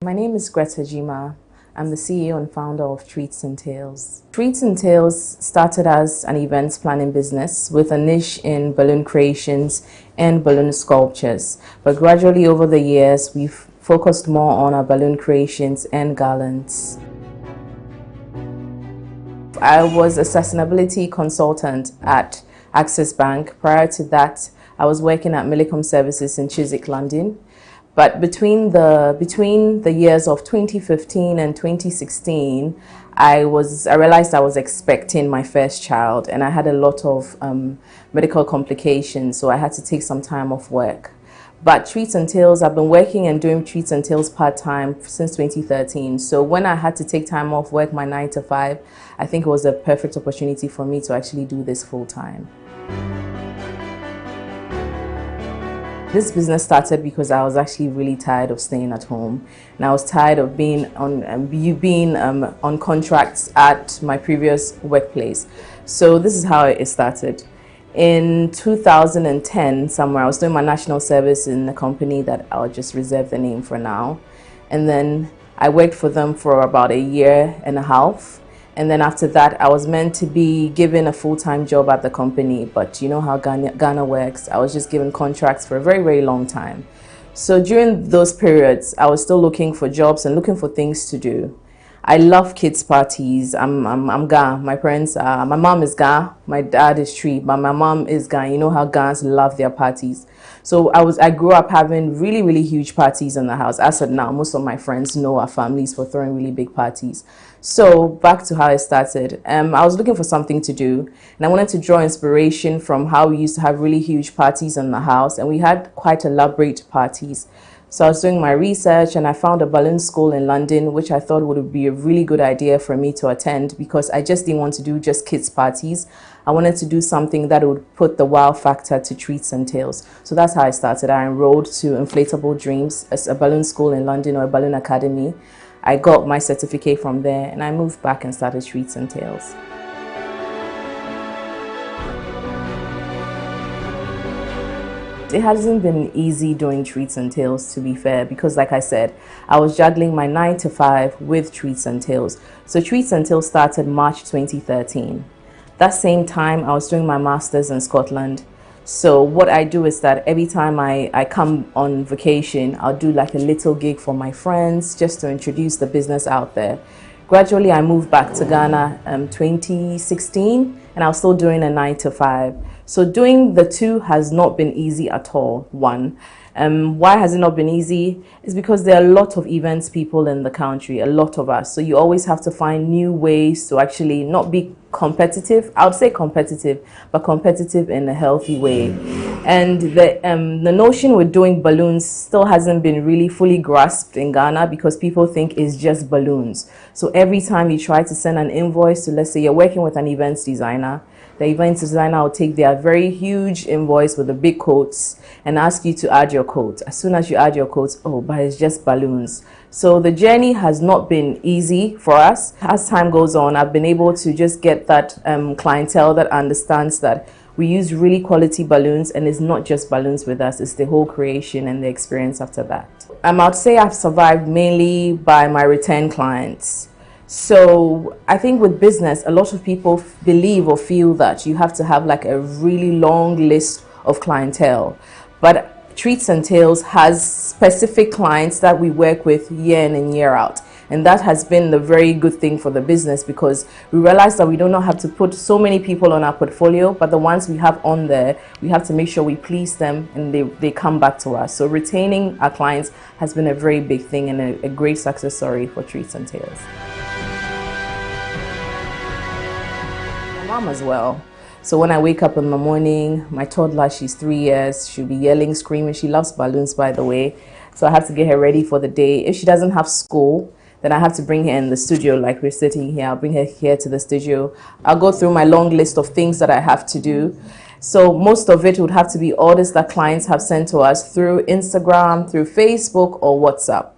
My name is Greta Jima. I'm the CEO and founder of Treats and Tales. Treats and Tales started as an events planning business with a niche in balloon creations and balloon sculptures. But gradually over the years, we've focused more on our balloon creations and garlands. I was a sustainability consultant at Access Bank. Prior to that, I was working at Millicom Services in Chiswick, London. But between the years of 2015 and 2016, I realized I was expecting my first child, and I had a lot of medical complications, so I had to take some time off work. But Treats and Tales, I've been working and doing Treats and Tales part-time since 2013. So when I had to take time off work, my 9 to 5, I think it was a perfect opportunity for me to actually do this full-time. This business started because I was actually really tired of staying at home, and I was tired of being on contracts at my previous workplace. So this is how it started. In 2010, somewhere, I was doing my national service in a company that I'll just reserve the name for now. And then I worked for them for about 1.5 years. And then after that, I was meant to be given a full-time job at the company. But you know how Ghana works. I was just given contracts for a very, very long time. So during those periods, I was still looking for jobs and looking for things to do. I love kids parties. I'm Ga. My parents are, my mom is Ga, my dad is Tree, but my mom is Ga. You know how Gans love their parties. So I grew up having really huge parties in the house. As of now, most of my friends know our families for throwing really big parties. So back to how it started. I was looking for something to do, and I wanted to draw inspiration from how we used to have really huge parties in the house, and we had quite elaborate parties. So I was doing my research and I found a balloon school in London, which I thought would be a really good idea for me to attend, because I just didn't want to do just kids parties. I wanted to do something that would put the wow factor to treats and tales. So that's how I started. I enrolled to Inflatable Dreams, as a balloon school in London, or a balloon academy. I got my certificate from there and I moved back and started Treats and Tales. It hasn't been easy doing Treats and Tales, to be fair, because like I said, I was juggling my 9 to 5 with Treats and Tales. So Treats and Tales started March 2013. That same time, I was doing my master's in Scotland. So what I do is that every time I come on vacation, I'll do like a little gig for my friends just to introduce the business out there. Gradually, I moved back to Ghana 2016, and I was still doing a 9 to 5. So doing the two has not been easy at all, one. Why has it not been easy? It's because there are a lot of events people in the country, a lot of us. So you always have to find new ways to actually not be competitive. I would say competitive, but competitive in a healthy way. And the notion with doing balloons still hasn't been really fully grasped in Ghana, because people think it's just balloons. So every time you try to send an invoice to, let's say you're working with an events designer, the event designer will take their very huge invoice with the big quotes and ask you to add your quote. As soon as you add your quotes, oh, but it's just balloons. So the journey has not been easy for us. As time goes on, I've been able to just get that clientele that understands that we use really quality balloons, and it's not just balloons with us, it's the whole creation and the experience after that. I would say I've survived mainly by my return clients. So I think with business, a lot of people believe or feel that you have to have like a really long list of clientele. But Treats and Tales has specific clients that we work with year in and year out. And that has been the very good thing for the business, because we realize that we do not have to put so many people on our portfolio, but the ones we have on there, we have to make sure we please them and they come back to us. So retaining our clients has been a very big thing and a great success story for Treats and Tales. Mom as well. So when I wake up in the morning, my toddler, she's 3 years, she'll be yelling, screaming. She loves balloons, by the way. So I have to get her ready for the day. If she doesn't have school, then I have to bring her in the studio like we're sitting here. I'll bring her here to the studio. I'll go through my long list of things that I have to do. So most of it would have to be orders that clients have sent to us through Instagram, through Facebook or WhatsApp.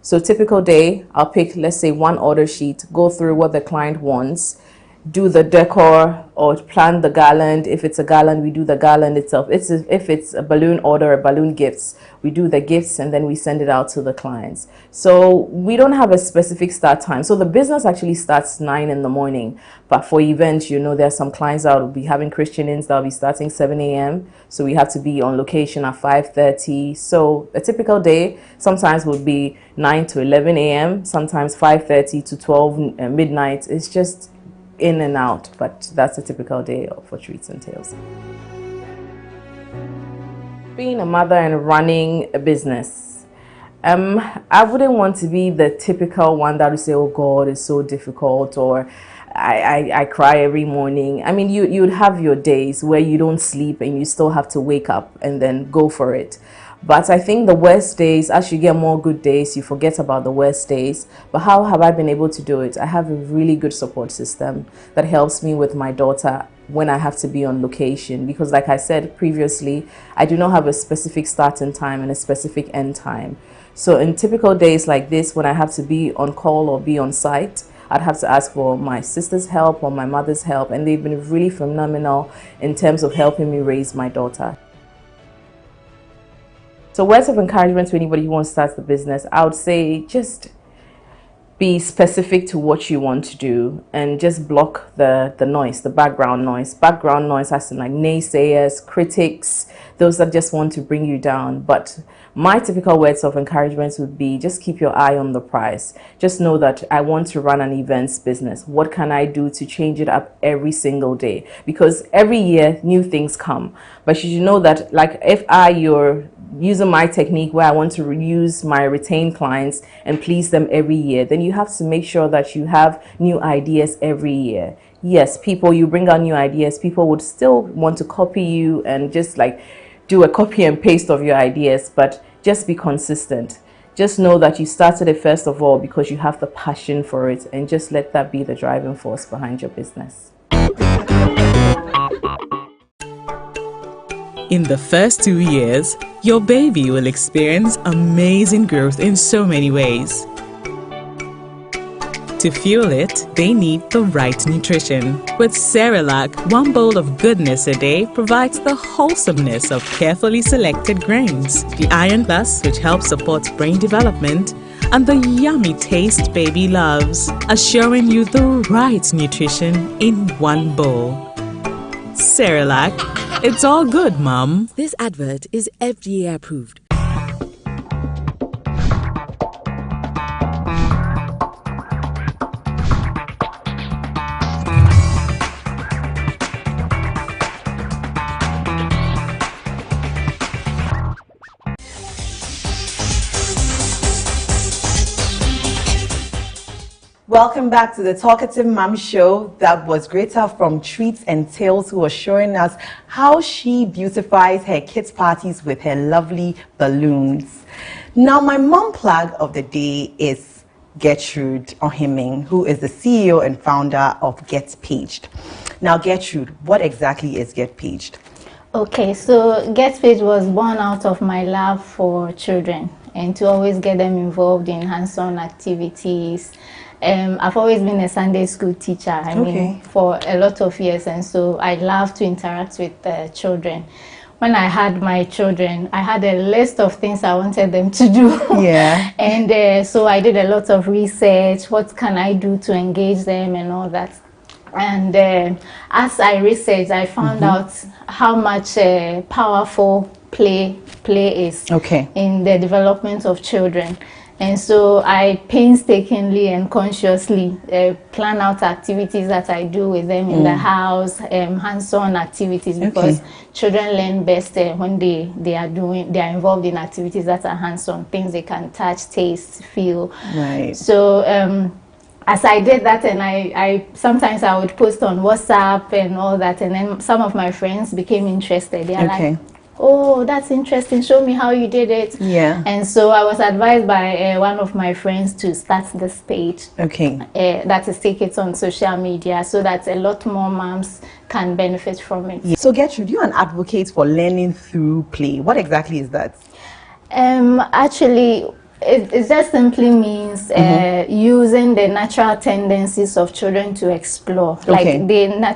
So typical day, I'll pick, let's say, one order sheet, go through what the client wants, do the decor or plan the garland. If it's a garland, we do the garland itself. If it's a balloon order or balloon gifts, we do the gifts and then we send it out to the clients. So we don't have a specific start time. So the business actually starts 9 in the morning. But for events, you know, there are some clients that will be having Christian-ins that will be starting 7 a.m. So we have to be on location at 5:30. So a typical day sometimes would be 9 to 11 a.m. Sometimes 5:30 to 12 midnight. It's just in and out, but that's a typical day for Treats and Tales. Being a mother and running a business, I wouldn't want to be the typical one that would say, oh God, it's so difficult, or I cry every morning. I mean, you'd have your days where you don't sleep and you still have to wake up and then go for it. But I think the worst days, as you get more good days, you forget about the worst days. But how have I been able to do it? I have a really good support system that helps me with my daughter when I have to be on location. Because like I said previously, I do not have a specific starting time and a specific end time. So in typical days like this, when I have to be on call or be on site, I'd have to ask for my sister's help or my mother's help. And they've been really phenomenal in terms of helping me raise my daughter. So words of encouragement to anybody who wants to start the business, I would say just be specific to what you want to do and just block the noise, the background noise. Background noise has to like naysayers, critics, those that just want to bring you down. But My typical words of encouragement would be just keep your eye on the prize. Just know that I want to run an events business. What can I do to change it up every single day? Because every year new things come. But you should know that, like, if you're using my technique where I want to use my retained clients and please them every year, then you have to make sure that you have new ideas every year. Yes, you bring out new ideas, people would still want to copy you and just like do a copy and paste of your ideas, but just be consistent. Just know that you started it first of all because you have the passion for it, and just let that be the driving force behind your business. In the first 2 years, your baby will experience amazing growth in so many ways. To fuel it, they need the right nutrition. With Cerelac, 1 bowl of goodness a day provides the wholesomeness of carefully selected grains, the Iron Plus, which helps support brain development, and the yummy taste baby loves, assuring you the right nutrition in 1 bowl. Cerelac, it's all good, Mom. This advert is FDA approved. Welcome back to the Talkative Mom Show. That was Greta from Treats and Tales, who was showing us how she beautifies her kids' parties with her lovely balloons. Now, my mom plug of the day is Gertrude Ohiming, who is the CEO and founder of Get Paged. Now, Gertrude, what exactly is Get Paged? Okay, so Get Paged was born out of my love for children and to always get them involved in hands-on activities. I've always been a Sunday school teacher, I mean, for a lot of years, and so I love to interact with children. When I had my children, I had a list of things I wanted them to do. Yeah. And so I did a lot of research. What can I do to engage them and all that? And as I researched, I found out how much powerful play is in the development of children. And so I painstakingly and consciously plan out activities that I do with them in the house, hands-on activities, because children learn best when they are involved in activities that are hands-on, things they can touch, taste, feel. Right. So as I did that, and I sometimes I would post on WhatsApp and all that, and then some of my friends became interested. They are like, oh, that's interesting, show me how you did it. Yeah. And so I was advised by one of my friends to start this page. That is, take it on social media so that a lot more moms can benefit from it. Yeah. So Gertrude, you're an advocate for learning through play. What exactly is that? Actually, it just simply means using the natural tendencies of children to explore. Like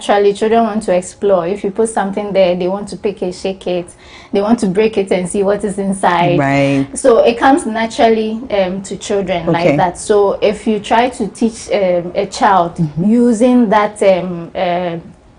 children want to explore. If you put something there, they want to pick it, shake it, they want to break it and see what is inside. Right. So it comes naturally to children like that. So if you try to teach a child using that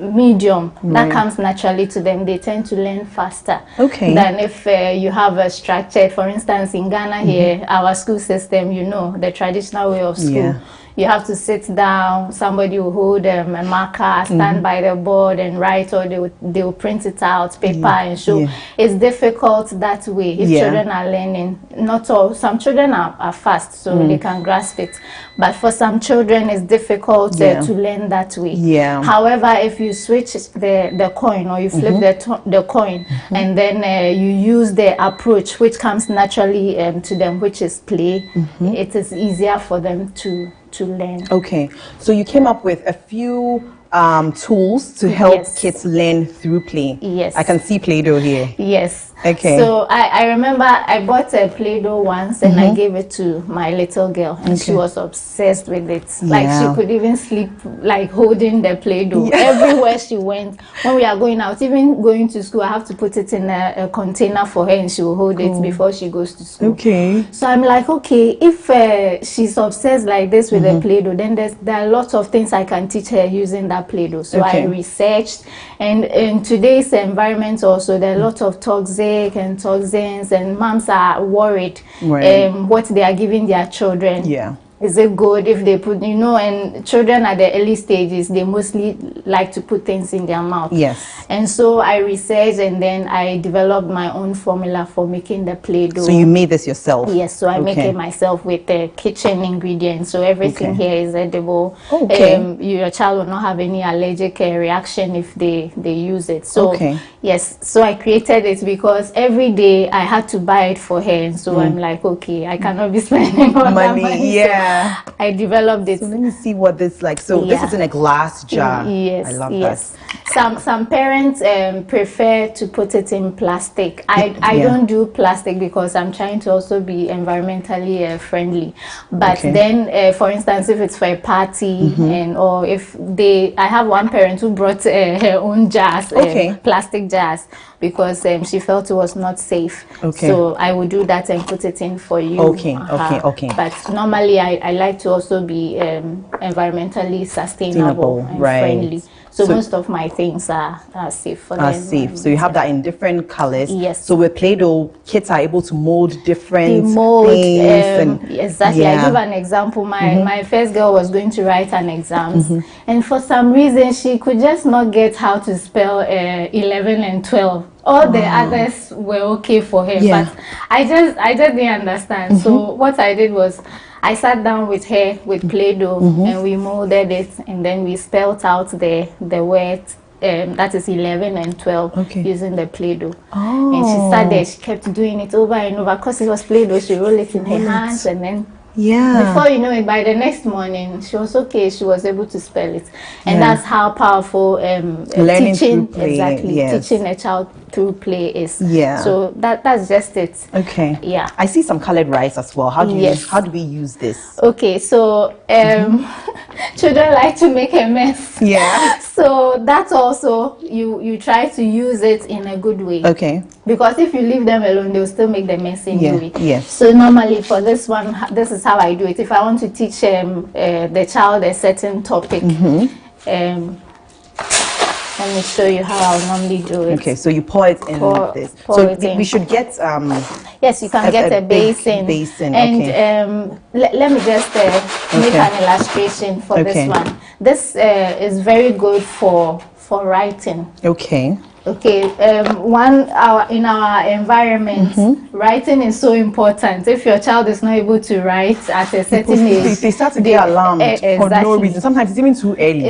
medium that comes naturally to them, they tend to learn faster than if you have a structured, for instance, in Ghana here, our school system, you know, the traditional way of school. You have to sit down, somebody will hold a marker, stand by the board and write, or they will print it out, paper and show. It's difficult that way if children are learning. Not all, some children are fast, so they can grasp it. But for some children, it's difficult to learn that way. However, if you switch the coin, or you flip the coin, and then you use the approach which comes naturally to them, which is play, it is easier for them to learn. So you came up with a few tools to help kids learn through play. I can see Play-Doh here. So I remember I bought a Play-Doh once and I gave it to my little girl, and she was obsessed with it. Like she could even sleep like holding the Play-Doh everywhere she went. When we are going out, even going to school, I have to put it in a container for her and she will hold it before she goes to school. So I'm like, if she's obsessed like this with the Play-Doh, then there are lots of things I can teach her using that Play-Doh. So I researched, and in today's environment also, there are lots of toxic antibiotic and toxins, and moms are worried what they are giving their children. Yeah. Is it good if they put, and children at the early stages, they mostly like to put things in their mouth. Yes. And so I researched, and then I developed my own formula for making the Play-Doh. So you made this yourself? Yes, so I make it myself with the kitchen ingredients. So everything here is edible. Your child will not have any allergic reaction if they use it. So yes, so I created it because every day I had to buy it for her. And so I'm like, okay, I cannot be spending all that money. Yeah. I developed it. So let me see what this like. So this is in a glass jar. Yes, I love that. Some parents prefer to put it in plastic. I don't do plastic because I'm trying to also be environmentally friendly. But then, for instance, if it's for a party or if I have one parent who brought her own jars, plastic jars, because she felt it was not safe. So I would do that and put it in for you. But normally I like to also be environmentally sustainable and friendly. So most of my things are safe for them. So you have that in different colors. Yes. So with Play-Doh, kids are able to mold different things. Exactly. I give an example. My first girl was going to write an exam, and for some reason she could just not get how to spell 11 and 12. All the others were okay for her, but I just didn't understand. So what I did was I sat down with her with Play-Doh and we molded it, and then we spelled out the words that is 11 and 12 using the Play-Doh. And she sat there, she kept doing it over and over because it was Play-Doh. She rolled it in her hands, and then before you know it, by the next morning she was okay. She was able to spell it, and that's how powerful learning teaching through play, teaching a child through play is. So that's just it. I see some colored rice as well. How do we use this? So children like to make a mess. So that's also you try to use it in a good way. Because if you leave them alone, they'll still make the mess anyway. So normally for this one, this is how I do it. If I want to teach the child a certain topic, let me show you how I'll normally do it. So you pour it in this. So we should get yes, you can get a basin. And let me just make an illustration for this one. This is very good for writing. In our environment, writing is so important. If your child is not able to write at a certain age, they start to get alarmed for no reason. Sometimes it's even too early.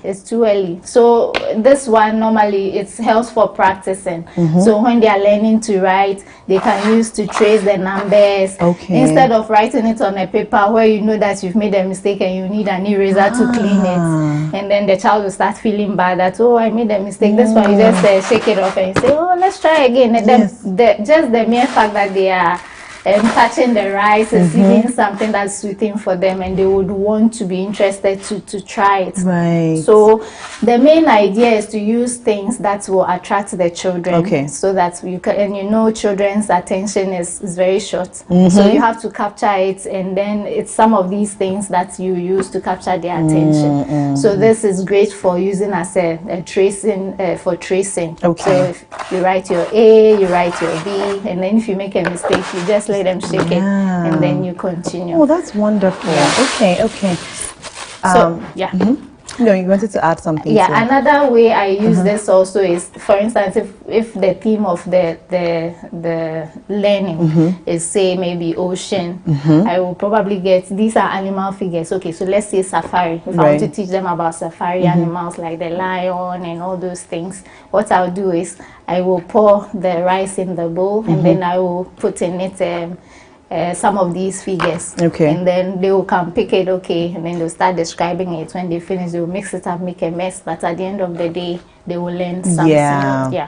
It's too early. So this one normally it helps for practicing. So when they are learning to write, they can use to trace the numbers instead of writing it on a paper where you know that you've made a mistake and you need an eraser to clean it, and then the child will start feeling bad that, oh, I made a mistake. This one you just shake it off and say, oh, let's try again. And then just the mere fact that they are touching the rice is even something that's soothing for them, and they would want to be interested to try it. So the main idea is to use things that will attract the children, so that you can, and you know children's attention is very short, so you have to capture it, and then it's some of these things that you use to capture their attention. So this is great for using as a tracing, for tracing. So if you write your A, you write your B, and then if you make a mistake, you just let them shake it, and then you continue. Oh, that's wonderful. Okay. So no, you wanted to add something. Another way I use this also is, for instance, if the theme of the learning is, say, maybe ocean, I will probably get, these are animal figures. So let's say safari. If I want to teach them about safari animals like the lion and all those things, what I'll do is I will pour the rice in the bowl, and then I will put in it some of these figures, and then they will come pick it, and then they'll start describing it. When they finish, they will mix it up, make a mess, but at the end of the day, they will learn something.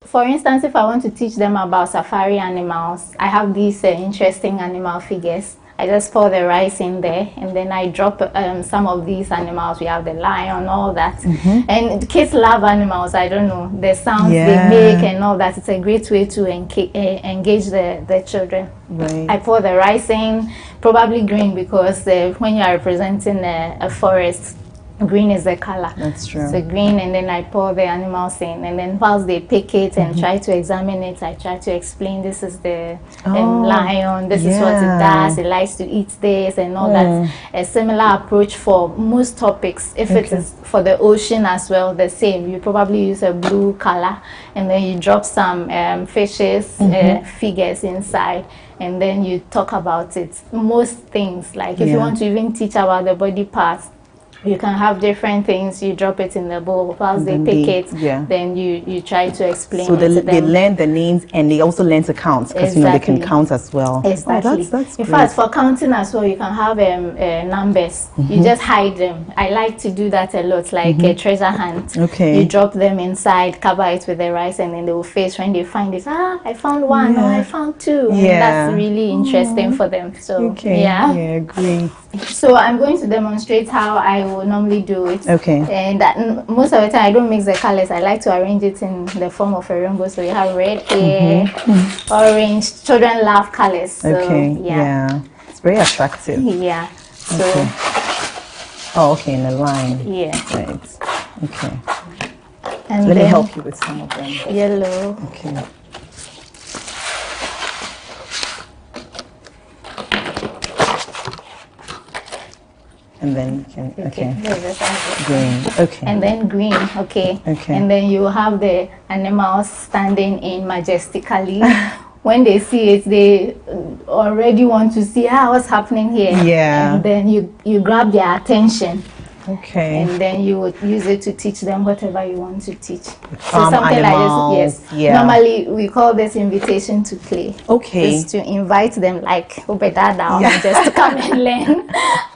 For instance, if I want to teach them about safari animals, I have these interesting animal figures. I just pour the rice in there, and then I drop some of these animals. We have the lion, all that. And kids love animals. I don't know, the sounds they make and all that. It's a great way to engage the children. I pour the rice in, probably green, because when you are representing a forest, green is the color. That's true. So green, and then I pour the animals in, and then whilst they pick it and try to examine it, I try to explain this is the lion, this is what it does, it likes to eat this and all that. A similar approach for most topics. If it is for the ocean as well, the same. You probably use a blue color, and then you drop some fishes, figures inside, and then you talk about it. Most things, like if you want to even teach about the body parts, you can have different things, you drop it in the bowl, whilst they pick it, then you try to explain so it to them. They learn the names, and they also learn to count, because you know they can count as well. Exactly. That's in great. fact, for counting as well, you can have numbers. You just hide them. I like to do that a lot, like a treasure hunt. You drop them inside, cover it with the rice, and then they will face when they find it. I found one, or I found two. And that's really interesting for them. So yeah, great. So I'm going to demonstrate how I will normally do it. And most of the time I don't mix the colors. I like to arrange it in the form of a rainbow. So you have red here, orange. Children love colors. So, it's very attractive. So in a line. Right. Okay. And let me help you with some of them. Yellow. Okay. And then you can, green. And then green, And then you have the animals standing in majestically. When they see it, they already want to see what's happening here. And then you grab their attention. And then you would use it to teach them whatever you want to teach. So something animals, like this, Normally we call this invitation to play. Is to invite them, like just to come and learn.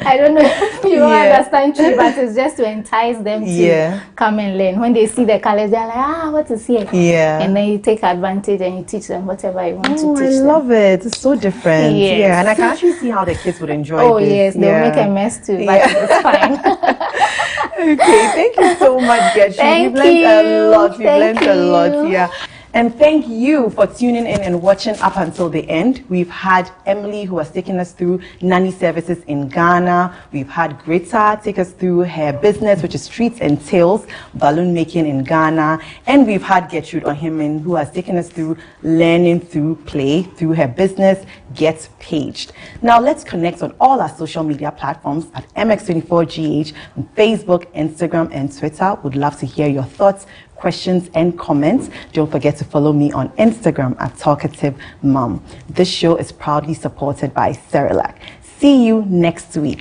I don't know if you understand tree, but it's just to entice them to come and learn. When they see the colors, they're like, what is here? And then you take advantage and you teach them whatever you want to teach them. I love it. It's so different. And I can actually see how the kids would enjoy this. They'll make a mess too, but it's fine. Thank you so much, Gertrude. You've learned a lot. And thank you for tuning in and watching up until the end. We've had Emily, who has taken us through nanny services in Ghana. We've had Greta take us through her business, which is Streets and Tales, balloon making in Ghana. And we've had Gertrude Ohimin, who has taken us through learning through play, through her business, Get Paged. Now let's connect on all our social media platforms at MX24GH on Facebook, Instagram, and Twitter. Would love to hear your thoughts, questions, and comments. Don't forget to follow me on Instagram at Talkative Mom. This show is proudly supported by Cerelac. See you next week.